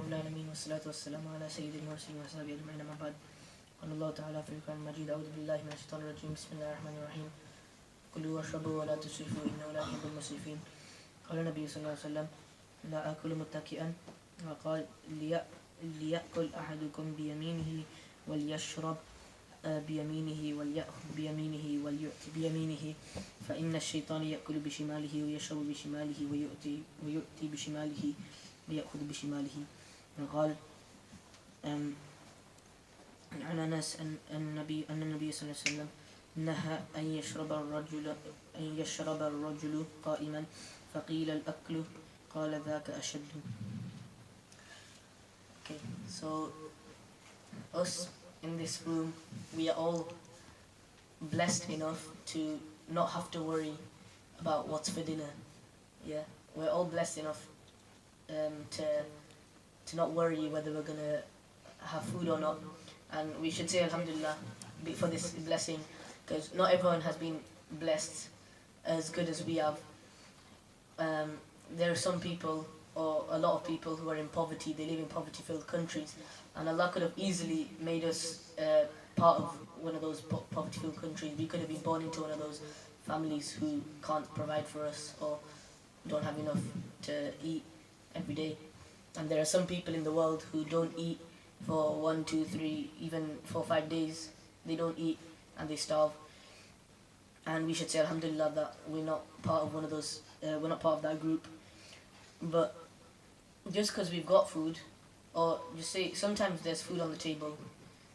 رب العالمين والصلاة والسلام على سيد المرسلين وصحبه أجمعين أما بعد. قال الله تعالى في القرآن المجيد: أعوذ بالله من الشيطان الرجيم بسم الله الرحمن الرحيم كلوا واشربوا ولا تسرفوا إنه لا يحب المسرفين. قال النبي صلى الله عليه وسلم: لا آكل متكئا. وقال: ليأكل أحدكم بيمينه وليشرب بيمينه وليأخذ بيمينه وليؤتي بيمينه، فإن الشيطان يأكل بشماله ويشرب بشماله ويؤتي بشماله ويأخذ بشماله. وقال عن أنس أن النبي صلى الله عليه وسلم نهى أن يشرب الرجل قائما، فقيل الأكل قال ذاك أشد. Okay, so us in this room, we are all blessed enough to not have to worry about what's for dinner. Yeah, we're all blessed enough to not worry whether we're gonna have food or not, and we should say Alhamdulillah for this blessing, because not everyone has been blessed as good as we have. There are some people, or a lot of people, who are in poverty. They live in poverty-filled countries, and Allah could have easily made us part of one of those poverty-filled countries. We could have been born into one of those families who can't provide for us or don't have enough to eat every day. And there are some people in the world who don't eat for 1, 2, 3, even 4, 5 days. They don't eat and they starve. And we should say Alhamdulillah that we're not part of one of those. We're not part of that group. But just because we've got food, or just say sometimes there's food on the table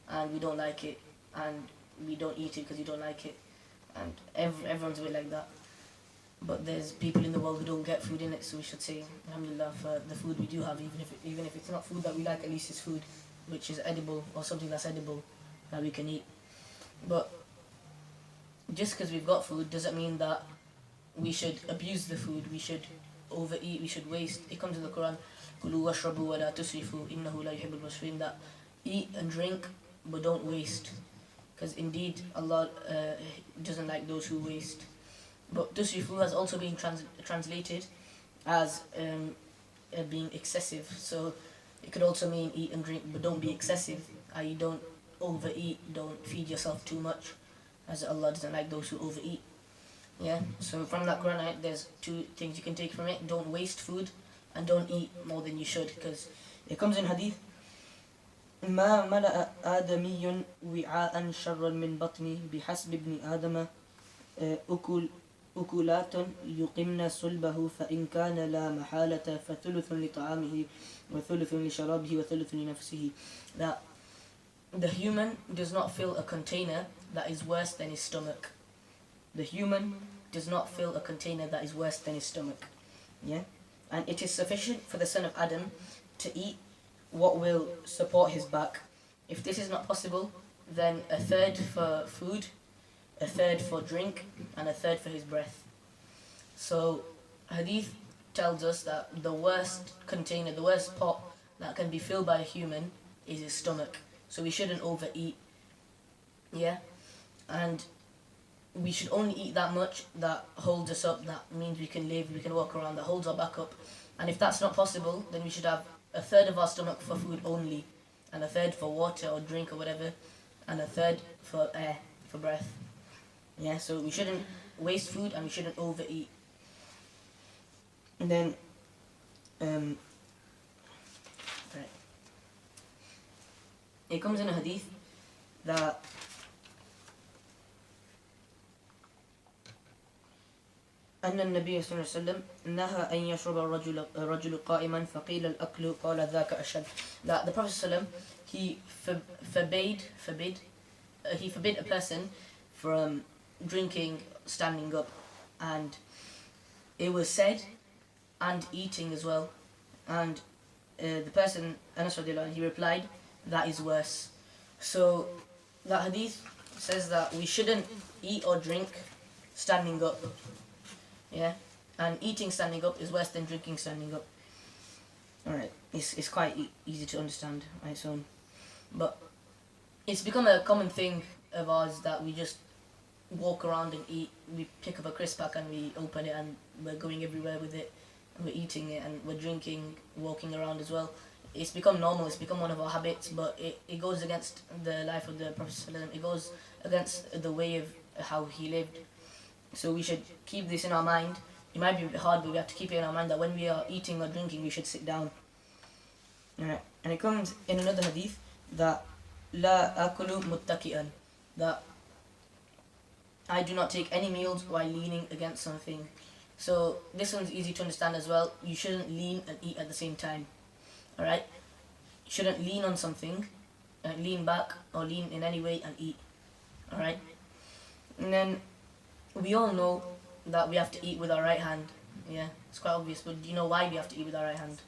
and we don't like it, and we don't eat it because we don't like it, and everyone's a bit like that. But there's people in the world who don't get food in it, so we should say Alhamdulillah for the food we do have, even if it's not food that we like, at least it's food which is edible, or something that's edible that we can eat. But just because we've got food doesn't mean that we should abuse the food, we should overeat, we should waste. It comes in the Quran, كُلُوا وَاشْرَبُوا وَلَا تُسْرِفُوا إِنَّهُ لَا يُحِبُّ الْمُسْرِفِينَ, that eat and drink but don't waste, because indeed Allah doesn't like those who waste. But tusrifu has also been translated as being excessive, so it could also mean eat and drink but don't be excessive, i.e. don't overeat, don't feed yourself too much, as Allah doesn't like those who overeat. Yeah, so from that Quran ayat, there's two things you can take from it: don't waste food, and don't eat more than you should, because it comes in hadith, ما ملأ آدمي وعاء شرا من بطني بحسب ابن آدم أكلات يقمن صلبه فإن كان لا محالة فثلث لطعامه وثلث لشرابه وثلث لنفسه. That the human does not fill a container that is worse than his stomach. The human does not fill a container that is worse than his stomach. Yeah? And it is sufficient for the son of Adam to eat what will support his back. If this is not possible, then a third for food, a third for drink, and a third for his breath. So hadith tells us that the worst container, the worst pot that can be filled by a human is his stomach. So we shouldn't overeat. Yeah? And we should only eat that much that holds us up, that means we can live, we can walk around, that holds our back up. And if that's not possible, then we should have a third of our stomach for food only, and a third for water or drink or whatever, and a third for air, for breath. Yeah, so we shouldn't waste food and we shouldn't overeat. And then right. It comes in a hadith that أن النبي صلى الله عليه وسلم نهى أن يشرب الرجل قائما فقيل الأكل قال ذاك أشد. That the Prophet ﷺ, he forbid a person from drinking standing up, and it was said, and eating as well. And the person, Anas radiallahu anhu, he replied, that is worse. So that hadith says that we shouldn't eat or drink standing up. Yeah, and eating standing up is worse than drinking standing up. Alright, it's quite easy to understand on its own. But it's become a common thing of ours that we just walk around and eat. We pick up a crisp pack and we open it and we're going everywhere with it, and we're eating it and we're drinking, walking around as well. it's become normal, it's become one of our habits, but it goes against the life of the Prophet ﷺ. It goes against the way of how he lived. So we should keep this in our mind. It might be a bit hard, but we have to keep it in our mind that when we are eating or drinking, we should sit down. Alright. And it comes in another hadith that La akulu muttaki'an, that I do not take any meals while leaning against something. So this one's easy to understand as well. You shouldn't lean and eat at the same time. Alright? You shouldn't lean on something, lean back or lean in any way and eat. Alright? And then we all know that we have to eat with our right hand. Yeah, it's quite obvious, but do you know why we have to eat with our right hand?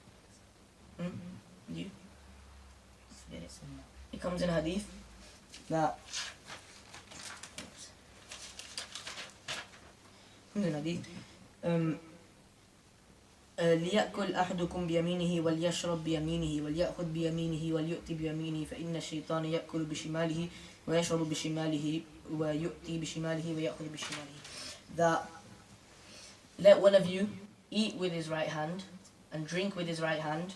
Do you? It comes in a hadith that ليأكل أحدكم بيمينه وليشرب بيمينه وليأخذ بيمينه وليؤتي بيمينه فإن الشيطان يأكل بشماله ويشرب بشماله ويؤتي بشماله ويأخذ بشماله. That let one of you eat with his right hand and drink with his right hand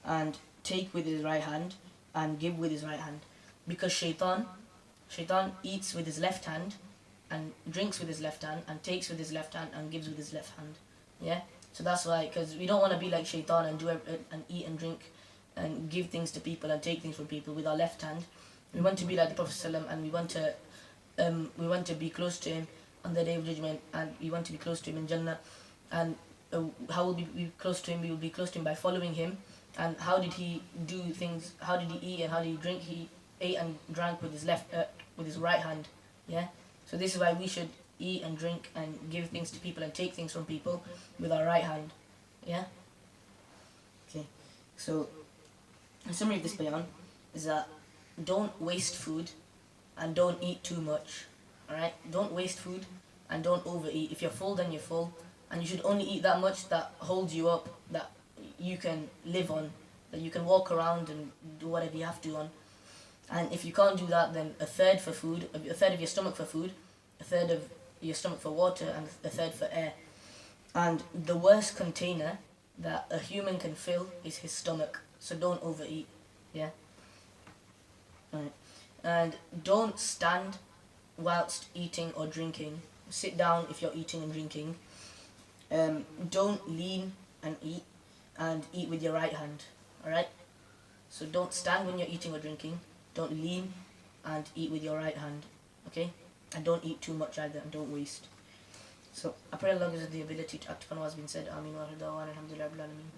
and take with his right hand and give with his right hand, because shaitan eats with his left hand and drinks with his left hand and takes with his left hand and gives with his left hand. Yeah, so that's why, because we don't want to be like shaitan and and eat and drink and give things to people and take things from people with our left hand. We want to be like the Prophet ﷺ, and we want to be close to him on the Day of Judgment, and we want to be close to him in Jannah. And how will we be close to him? We will be close to him by following him. And how did he do things? How did he eat and how did he drink? He ate and drank with his right hand. Yeah. So this is why we should eat and drink and give things to people and take things from people with our right hand. Yeah. Okay. So the summary of this bayan is that don't waste food and don't eat too much. Alright? Don't waste food and don't overeat. If you're full, then you're full. And you should only eat that much that holds you up, that you can live on, that you can walk around and do whatever you have to on. And if you can't do that, then a third for food, a third of your stomach for food, a third of your stomach for water, and a third for air. And the worst container that a human can fill is his stomach. So don't overeat. Yeah? Alright. And don't stand whilst eating or drinking. Sit down if you're eating and drinking. Don't lean and eat with your right hand. Alright? So don't stand when you're eating or drinking. Don't lean and eat with your right hand. Okay? And don't eat too much either, and don't waste. So I pray Allah gives us the ability to act upon what has been said. Ameen wa alhamdulillah rabbil alameen.